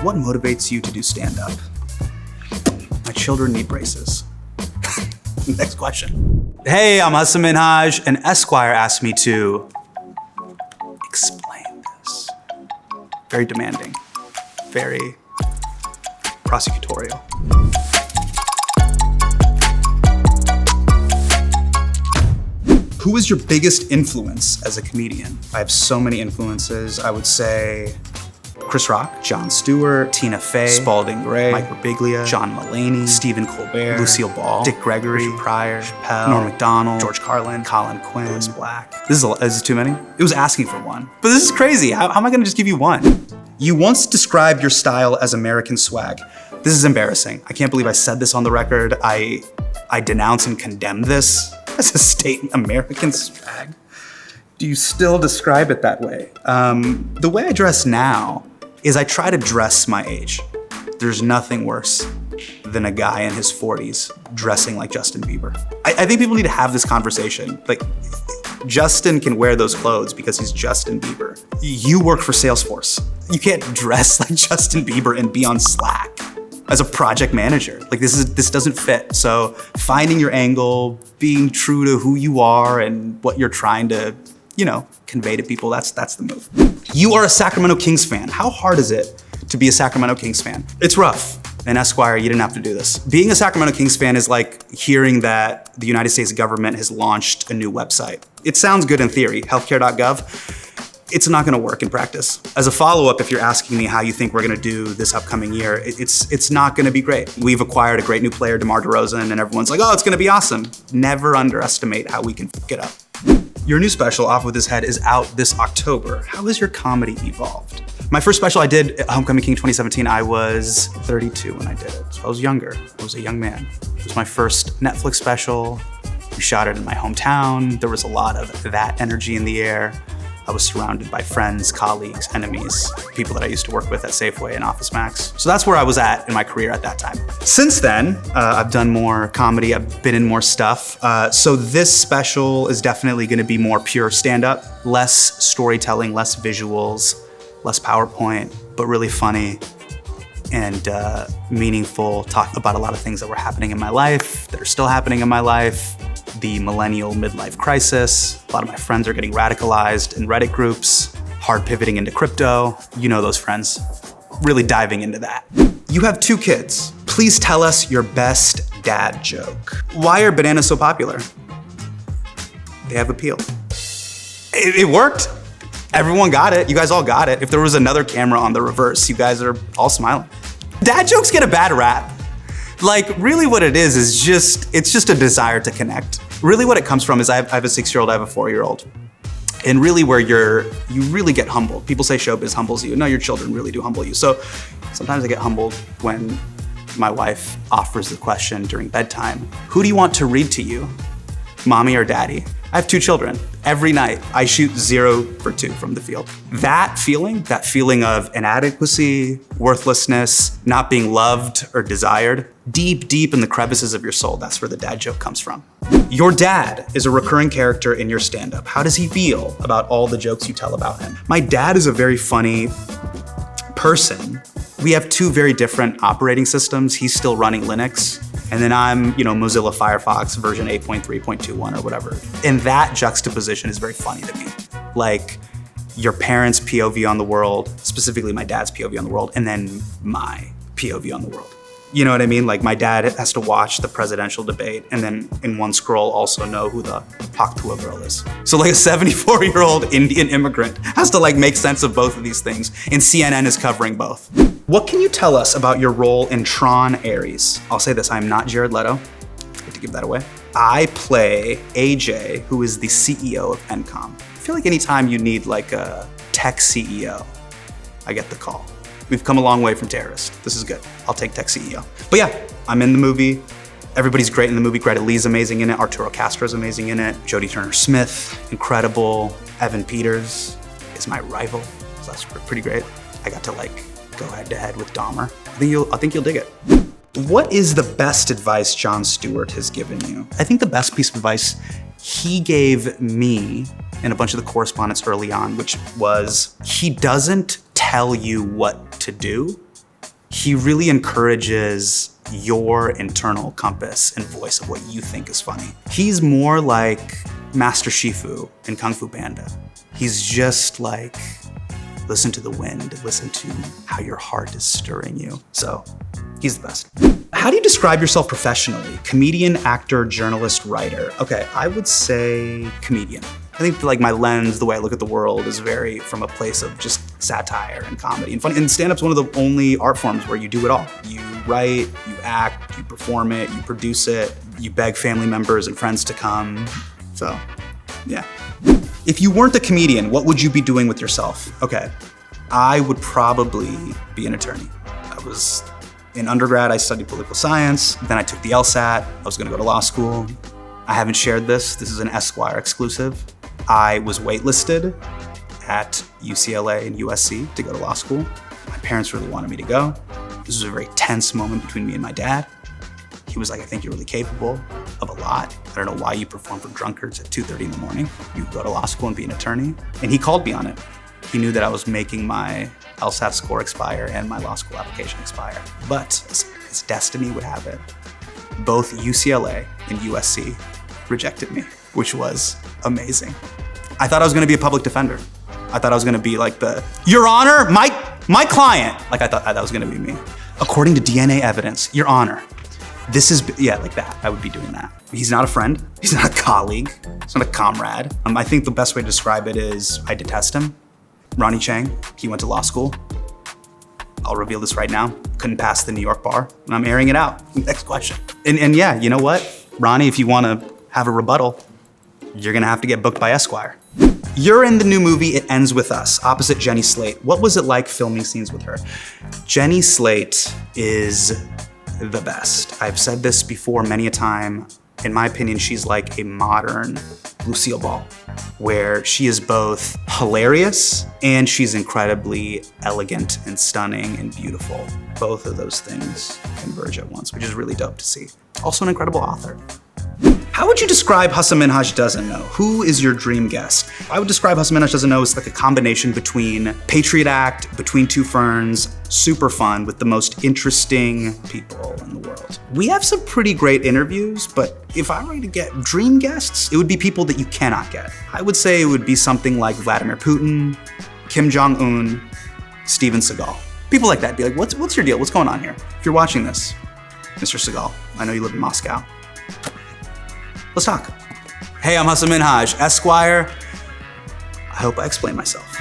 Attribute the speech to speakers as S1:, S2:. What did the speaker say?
S1: What motivates you to do stand-up? My children need braces. Next question. Hey, I'm Hasan Minhaj, and Esquire asked me to explain this. Very demanding, very prosecutorial. Who is your biggest influence as a comedian? I have so many influences. I would say Chris Rock, Jon Stewart, Tina Fey, Spalding Gray, Mike Birbiglia, John Mulaney, Stephen Colbert, Lucille Ball, Dick Gregory, Richard Pryor, Chappelle, Norm Macdonald, George Carlin, Colin Quinn, Louis Black. Is this too many? It was asking for one. But this is crazy. How am I gonna just give you one? You once described your style as American swag. This is embarrassing. I can't believe I said this on the record. I denounce and condemn this as a statement, American swag. Do you still describe it that way? The way I dress now is I try to dress my age. There's nothing worse than a guy in his 40s dressing like Justin Bieber. I think people need to have this conversation. Like, Justin can wear those clothes because he's Justin Bieber. You work for Salesforce. You can't dress like Justin Bieber and be on Slack as a project manager. Like, this doesn't fit. So finding your angle, being true to who you are and what you're trying to, convey to people, that's the move. You are a Sacramento Kings fan. How hard is it to be a Sacramento Kings fan? It's rough. And Esquire, you didn't have to do this. Being a Sacramento Kings fan is like hearing that the United States government has launched a new website. It sounds good in theory, healthcare.gov. It's not gonna work in practice. As a follow-up, if you're asking me how you think we're gonna do this upcoming year, it's not gonna be great. We've acquired a great new player, DeMar DeRozan, and everyone's like, oh, it's gonna be awesome. Never underestimate how we can f*** it up. Your new special, Off With His Head, is out this October. How has your comedy evolved? My first special I did at Homecoming King 2017, I was 32 when I did it. So I was younger, I was a young man. It was my first Netflix special. We shot it in my hometown. There was a lot of that energy in the air. I was surrounded by friends, colleagues, enemies, people that I used to work with at Safeway and Office Max. So that's where I was at in my career at that time. Since then, I've done more comedy, I've been in more stuff. So this special is definitely gonna be more pure stand-up, less storytelling, less visuals, less PowerPoint, but really funny and meaningful, talk about a lot of things that were happening in my life, that are still happening in my life, the millennial midlife crisis. A lot of my friends are getting radicalized in Reddit groups, hard pivoting into crypto. You know those friends. Really diving into that. You have 2 kids. Please tell us your best dad joke. Why are bananas so popular? They have appeal. It worked. Everyone got it. You guys all got it. If there was another camera on the reverse, you guys are all smiling. Dad jokes get a bad rap. Like, really what it is it's just a desire to connect. Really what it comes from is I have a 6-year-old, I have a 4-year-old. And really where you really get humbled. People say showbiz humbles you. No, your children really do humble you. So sometimes I get humbled when my wife offers the question during bedtime, who do you want to read to you, mommy or daddy? I have 2 children. Every night, I shoot 0 for 2 from the field. That feeling of inadequacy, worthlessness, not being loved or desired, deep in the crevices of your soul, that's where the dad joke comes from. Your dad is a recurring character in your stand-up. How does he feel about all the jokes you tell about him? My dad is a very funny person. We have 2 very different operating systems. He's still running Linux. And then I'm, Mozilla Firefox version 8.3.21 or whatever. And that juxtaposition is very funny to me. Like your parents' POV on the world, specifically my dad's POV on the world, and then my POV on the world. You know what I mean? Like my dad has to watch the presidential debate and then in one scroll also know who the Paktua girl is. So like a 74-year-old Indian immigrant has to make sense of both of these things. And CNN is covering both. What can you tell us about your role in Tron Ares? I'll say this, I'm not Jared Leto. I hate to give that away. I play AJ, who is the CEO of Encom. I feel like anytime you need a tech CEO, I get the call. We've come a long way from terrorist. This is good. I'll take tech CEO. But yeah, I'm in the movie. Everybody's great in the movie. Greta Lee's amazing in it. Arturo Castro's amazing in it. Jodie Turner-Smith, incredible. Evan Peters is my rival. So that's pretty great. I got to go head to head with Dahmer. I think you'll dig it. What is the best advice Jon Stewart has given you? I think the best piece of advice he gave me and a bunch of the correspondents early on, which was he doesn't tell you what to do. He really encourages your internal compass and voice of what you think is funny. He's more like Master Shifu in Kung Fu Panda. He's just like, listen to the wind, listen to how your heart is stirring you. So he's the best. How do you describe yourself professionally? Comedian, actor, journalist, writer. Okay, I would say comedian. I think like my lens, the way I look at the world is very from a place of just satire and comedy and fun. And stand-up's one of the only art forms where you do it all. You write, you act, you perform it, you produce it, you beg family members and friends to come. So, yeah. If you weren't a comedian, what would you be doing with yourself? Okay, I would probably be an attorney. In undergrad, I studied political science. Then I took the LSAT. I was gonna go to law school. I haven't shared this. This is an Esquire exclusive. I was waitlisted at UCLA and USC to go to law school. My parents really wanted me to go. This was a very tense moment between me and my dad. He was like, I think you're really capable of a lot. I don't know why you perform for drunkards at 2:30 in the morning. You go to law school and be an attorney. And he called me on it. He knew that I was making my LSAT score expire and my law school application expire. But as destiny would have it, both UCLA and USC rejected me, which was amazing. I thought I was gonna be a public defender. I thought I was gonna be like Your Honor, my client. Like I thought that was gonna be me. According to DNA evidence, Your Honor, this is, yeah, like that. I would be doing that. He's not a friend. He's not a colleague. He's not a comrade. I think the best way to describe it is I detest him. Ronnie Chang, he went to law school. I'll reveal this right now. Couldn't pass the New York bar, and I'm airing it out. Next question. And yeah, you know what? Ronnie, if you wanna have a rebuttal, you're gonna have to get booked by Esquire. You're in the new movie, It Ends With Us, opposite Jenny Slate. What was it like filming scenes with her? Jenny Slate is the best. I've said this before many a time. In my opinion, she's like a modern Lucille Ball, where she is both hilarious and she's incredibly elegant and stunning and beautiful. Both of those things converge at once, which is really dope to see. Also an incredible author. How would you describe Hasan Minhaj Doesn't Know? Who is your dream guest? I would describe Hasan Minhaj Doesn't Know as like a combination between Patriot Act, Between Two Ferns, super fun with the most interesting people in the world. We have some pretty great interviews, but if I were to get dream guests, it would be people that you cannot get. I would say it would be something like Vladimir Putin, Kim Jong-un, Steven Seagal. People like that, be like, what's your deal? What's going on here? If you're watching this, Mr. Seagal, I know you live in Moscow. Let's talk. Hey, I'm Hasan Minhaj, Esquire. I hope I explained myself.